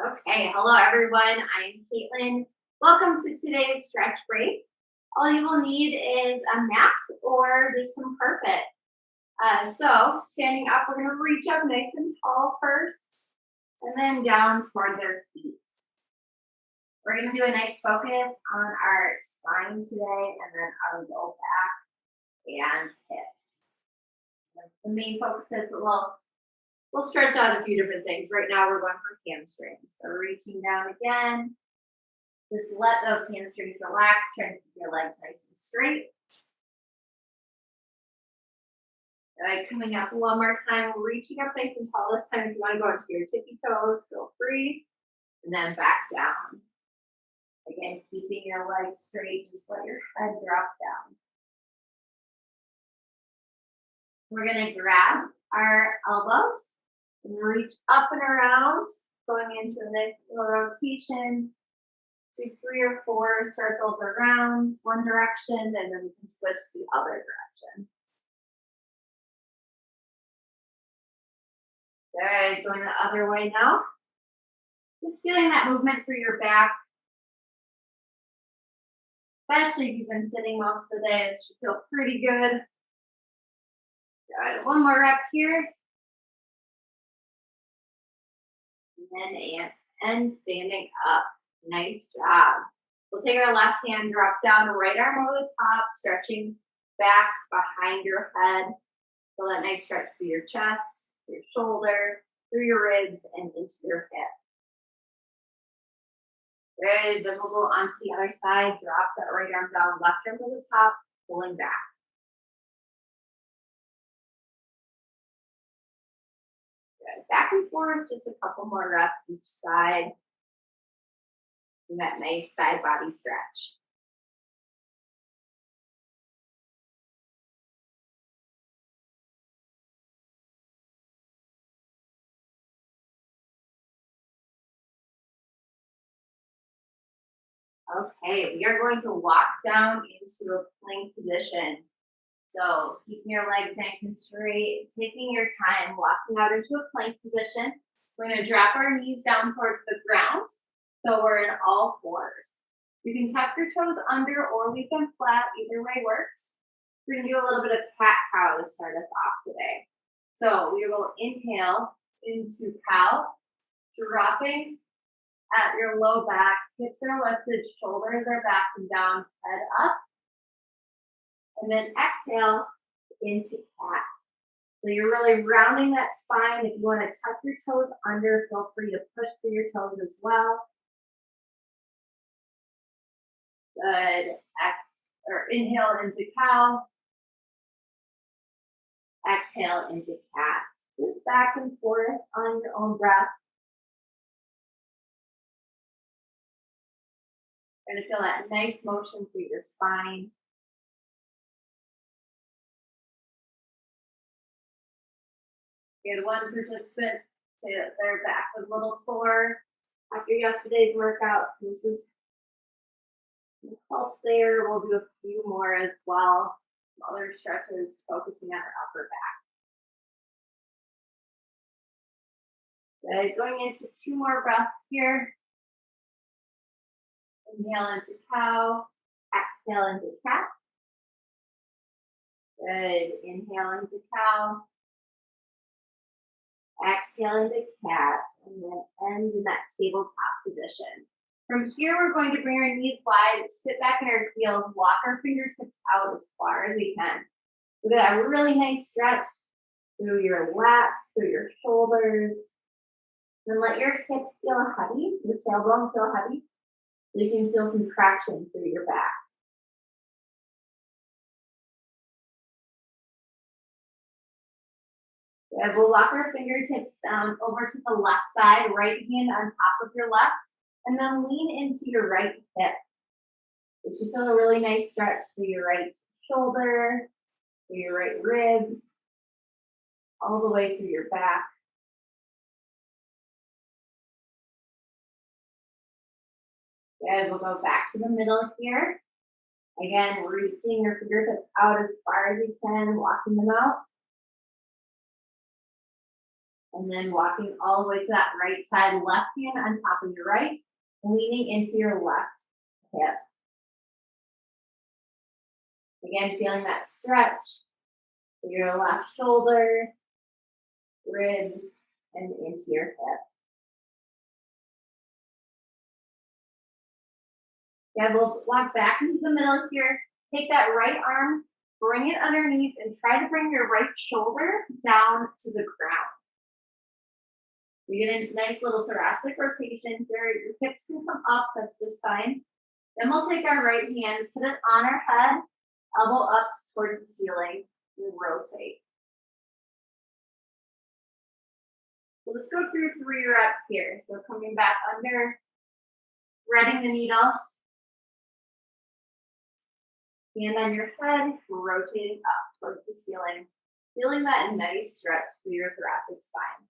Okay, hello everyone. I'm Katelyn. Welcome to today's stretch break. All you will need is a mat or just some carpet. So, standing up, we're going to reach up nice and tall first, and then down towards our feet. We're going to do a nice focus on our spine today, and then our low back and hips. The main focus is that we'll stretch out a few different things. Right now, we're going for hamstrings. So, reaching down again. Just let those hamstrings relax, trying to keep your legs nice and straight. Good. Coming up one more time, reaching up nice and tall. This time, if you want to go into your tippy toes, feel free. And then back down. Again, keeping your legs straight, just let your head drop down. We're going to grab our elbows and reach up and around, going into a nice little rotation. Do 3 or 4 circles around one direction, and then we can switch to the other direction. Good, going the other way now. Just feeling that movement through your back. Especially if you've been sitting most of the day, it should feel pretty good. Good, one more rep here. And then standing up. Nice job. We'll take our left hand, drop down, right arm over the top, stretching back behind your head. Feel that nice stretch through your chest, your shoulder, through your ribs, and into your hip. Good. Then we'll go onto the other side. Drop that right arm down, left arm to the top, pulling back. Good. Back and forth, just a couple more reps each side. And that nice side body stretch. Okay, we are going to walk down into a plank position. So keeping your legs nice and straight, taking your time, walking out into a plank position. We're going to drop our knees down towards the ground. So we're in all fours. You can tuck your toes under or leave them flat. Either way works. We're going to do a little bit of cat-cow to start us off today. So we will inhale into cow, dropping at your low back. Hips are lifted, shoulders are back and down, head up. And then exhale into cat. So you're really rounding that spine. If you want to tuck your toes under, feel free to push through your toes as well. Good. Inhale into cow. Exhale into cat. Just back and forth on your own breath. You're going to feel that nice motion through your spine. We had one participant say that their back was a little sore after yesterday's workout. This is help there. We'll do a few more as well. Other stretches focusing on our upper back. Good. Going into 2 more breaths here. Inhale into cow. Exhale into cat. Good. Inhale into cow. Exhale into cat. And then end in that tabletop position. From here, we're going to bring our knees wide, sit back in our heels, walk our fingertips out as far as we can. Look at that really nice stretch through your lats, through your shoulders. Then let your hips feel heavy, your tailbone feel heavy. So you can feel some traction through your back. Good. We'll walk our fingertips down over to the left side, right hand on top of your left. And then lean into your right hip. You should feel a really nice stretch through your right shoulder, through your right ribs, all the way through your back. Good, we'll go back to the middle here. Again, reaching your fingertips out as far as you can, walking them out. And then walking all the way to that right side, left hand on top of your right, leaning into your left hip. Again, feeling that stretch through your left shoulder, ribs, and into your hip. Yeah, we'll walk back into the middle here. Take that right arm, bring it underneath, and try to bring your right shoulder down to the ground. You get a nice little thoracic rotation here. Your hips can come up, that's just fine. Then we'll take our right hand, put it on our head, elbow up towards the ceiling, and rotate. We'll just go through 3 reps here. So coming back under, threading the needle, hand on your head, rotating up towards the ceiling, feeling that nice stretch through your thoracic spine.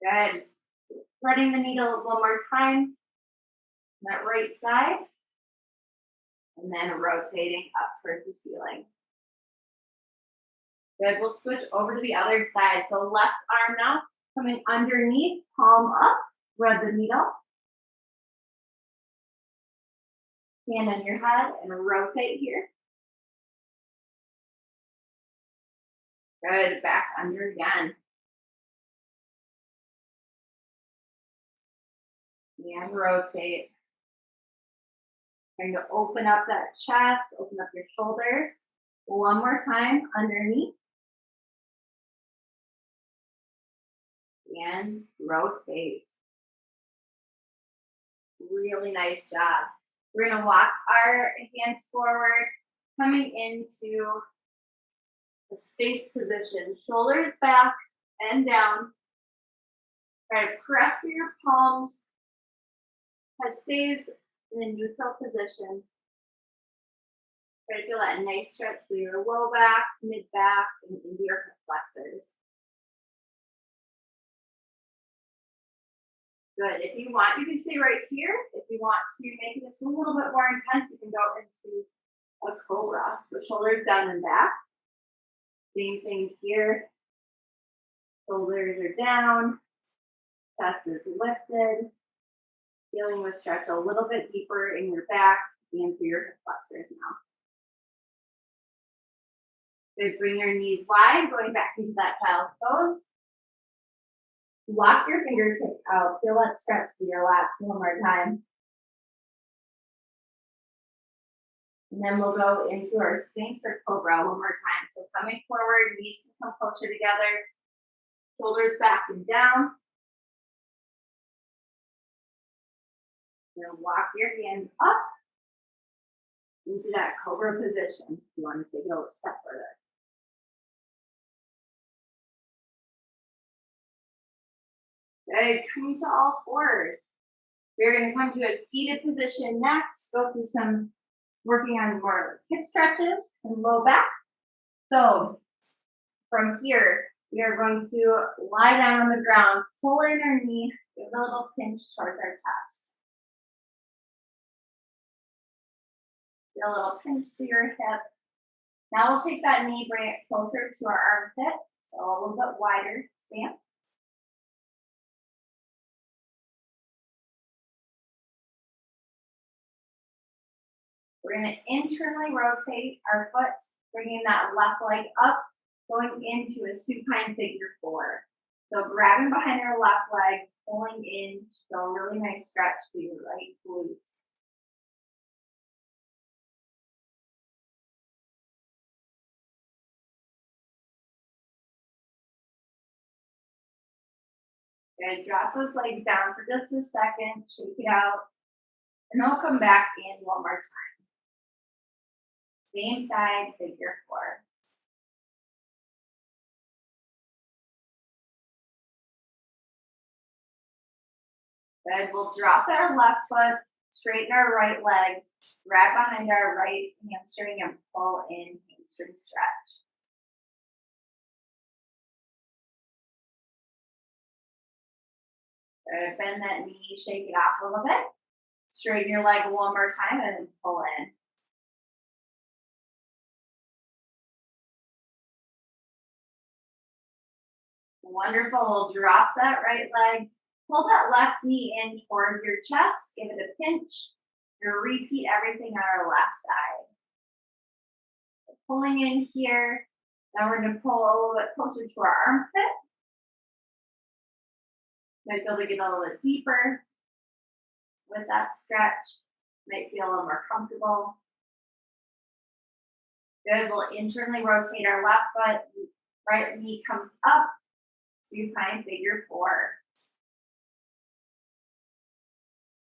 Good. Threading the needle one more time, that right side, and then rotating up towards the ceiling. Good, we'll switch over to the other side. So left arm now, coming underneath, palm up, thread the needle. Hand on your head and rotate here. Good, back under again. And rotate. Trying to open up that chest, open up your shoulders. One more time, underneath. And rotate. Really nice job. We're gonna walk our hands forward, coming into a Sphinx position. Shoulders back and down. Try to press through your palms. Head stays in a neutral position. Try to feel that nice stretch through your low back, mid back, and into your hip flexors. Good. If you want, you can stay right here. If you want to make this a little bit more intense, you can go into a cobra. So shoulders down and back. Same thing here. Shoulders are down. Chest is lifted. Feeling the stretch a little bit deeper in your back and through your hip flexors now. Good. Bring your knees wide, going back into that child's pose. Lock your fingertips out. Feel that stretch through your lats one more time. And then we'll go into our Sphinx or Cobra one more time. So coming forward, knees can come closer together. Shoulders back and down. Now walk your hands up into that Cobra position. If you want to take it a step further. Good. Coming to all fours. We're going to come to a seated position next. Go through some working on more hip stretches and low back. So from here, we are going to lie down on the ground, pull in our knee, give a little pinch towards our chest. Feel a little pinch through your hip. Now we'll take that knee, bring it closer to our armpit, so a little bit wider stance. We're going to internally rotate our foot, bringing that left leg up, going into a supine figure 4. So grabbing behind our left leg, pulling in, so a really nice stretch through your right glute. Good. Drop those legs down for just a second, shake it out, and then we'll come back in one more time. Same side, figure 4. Good. We'll drop our left foot, straighten our right leg, grab behind our right hamstring and pull in hamstring stretch. Good. Bend that knee, shake it off a little bit. Straighten your leg one more time and then pull in. Wonderful. Drop that right leg. Pull that left knee in towards your chest. Give it a pinch. And repeat everything on our left side. Pulling in here. Now we're going to pull a little bit closer to our armpit. Might feel to get a little bit deeper with that stretch. Might feel a little more comfortable. Good. We'll internally rotate our left foot. Right knee comes up. Supine figure four.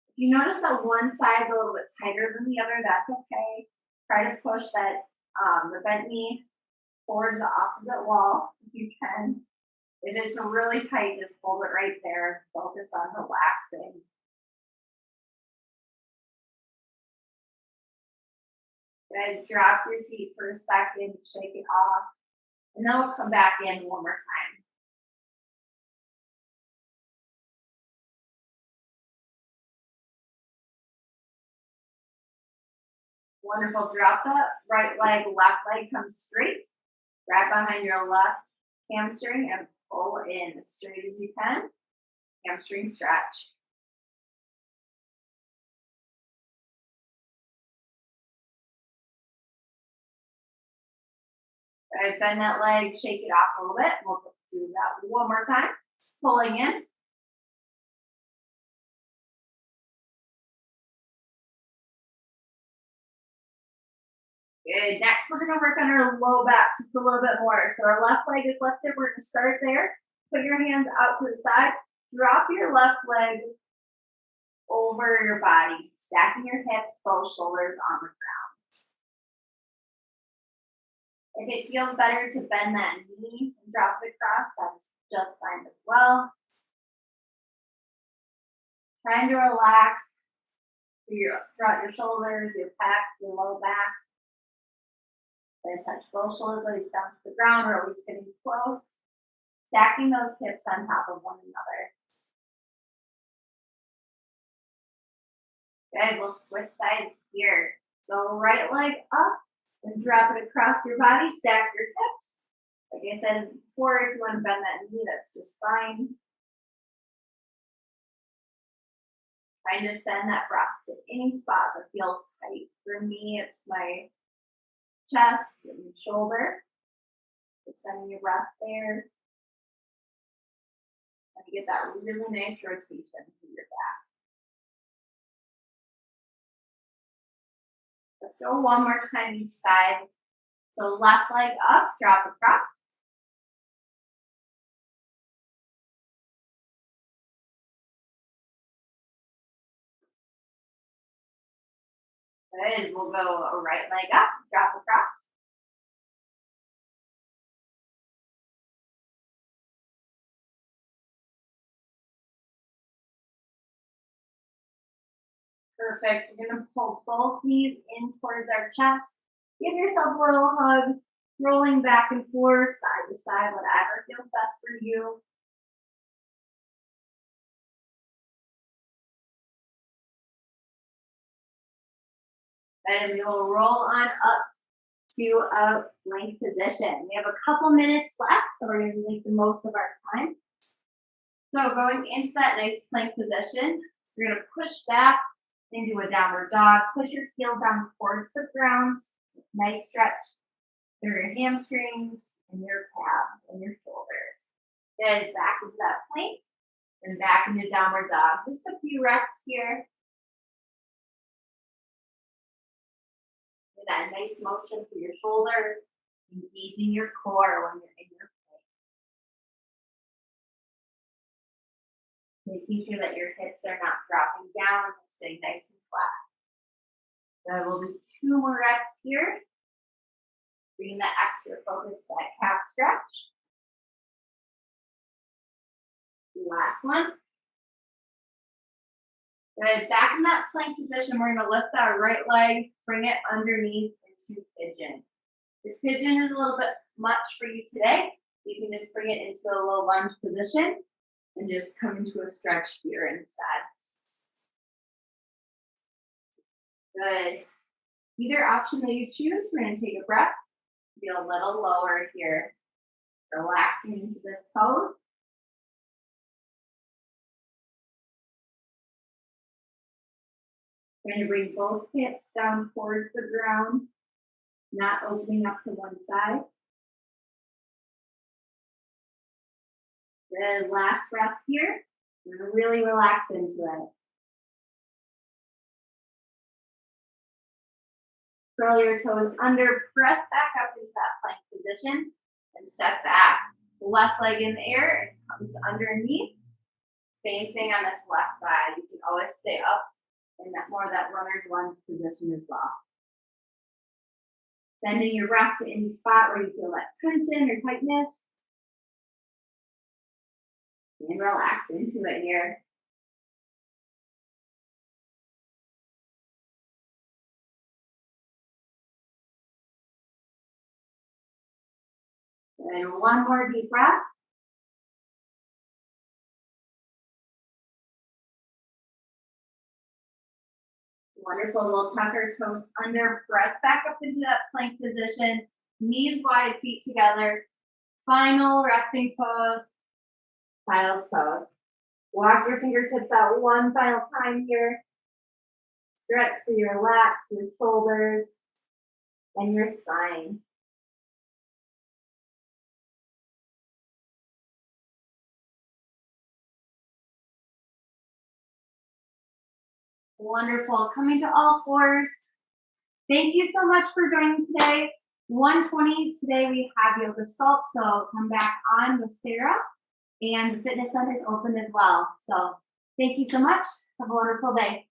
If you notice that one side is a little bit tighter than the other, that's okay. Try to push that the bent knee towards the opposite wall if you can. If it's really tight, just hold it right there. Focus on relaxing. Good. Drop your feet for a second, shake it off, and then we'll come back in one more time. Wonderful. Drop the right leg, left leg comes straight. Grab behind your left hamstring and pull in as straight as you can. Hamstring stretch. Good. Bend that leg, shake it off a little bit. We'll do that one more time. Pulling in. Good. Next, we're going to work on our low back just a little bit more. So our left leg is lifted. We're going to start there. Put your hands out to the side. Drop your left leg over your body, stacking your hips, both shoulders on the ground. If it feels better to bend that knee and drop it across, that's just fine as well. Trying to relax throughout your shoulders, your back, your low back. Then touch both shoulder blades down to the ground, or at least getting close. Stacking those hips on top of one another. Good, we'll switch sides here. So right leg up and drop it across your body, stack your hips. Like I said before, if you want to bend that knee, that's just fine. Trying to send that breath to any spot that feels tight. For me, it's my chest and shoulder. Just sending your breath there. And you get that really nice rotation through your back. Let's go one more time each side. So left leg up, drop across. Good. We'll go a right leg up, drop across. Perfect. We're going to pull both knees in towards our chest. Give yourself a little hug, rolling back and forth, side to side, whatever feels best for you. Then we will roll on up to a plank position. We have a couple minutes left, so we're going to make the most of our time. So going into that nice plank position, you're going to push back into a downward dog. Push your heels down towards the ground. Nice stretch through your hamstrings and your calves and your shoulders. Then back into that plank and back into downward dog. Just a few reps here. That nice motion through your shoulders, engaging your core when you're in your plank. Making sure that your hips are not dropping down, staying nice and flat. So we'll do 2 more reps here. Bring that extra focus to that calf stretch. Last one. Good. Back in that plank position, we're going to lift that right leg, bring it underneath into pigeon. If pigeon is a little bit much for you today, you can just bring it into a low lunge position and just come into a stretch here instead. Good. Either option that you choose, we're going to take a breath, feel a little lower here. Relaxing into this pose. We're going to bring both hips down towards the ground, not opening up to one side. Good, last breath here. We're going to really relax into it. Curl your toes under, press back up into that plank position, and step back. Left leg in the air, it comes underneath. Same thing on this left side. You can always stay up in that more of that runner's lunge position as well. Sending your breath to any spot where you feel that tension or tightness. And relax into it here. And one more deep breath. Wonderful. We'll tuck our toes under, press back up into that plank position, knees wide, feet together. Final resting pose, child's pose. Walk your fingertips out one final time here. Stretch through your lats, your shoulders, and your spine. Wonderful. Coming to all fours. Thank you so much for joining today. 1:20 today we have yoga sculpt, so come back on with Sarah. And the fitness center is open as well. So thank you so much. Have a wonderful day.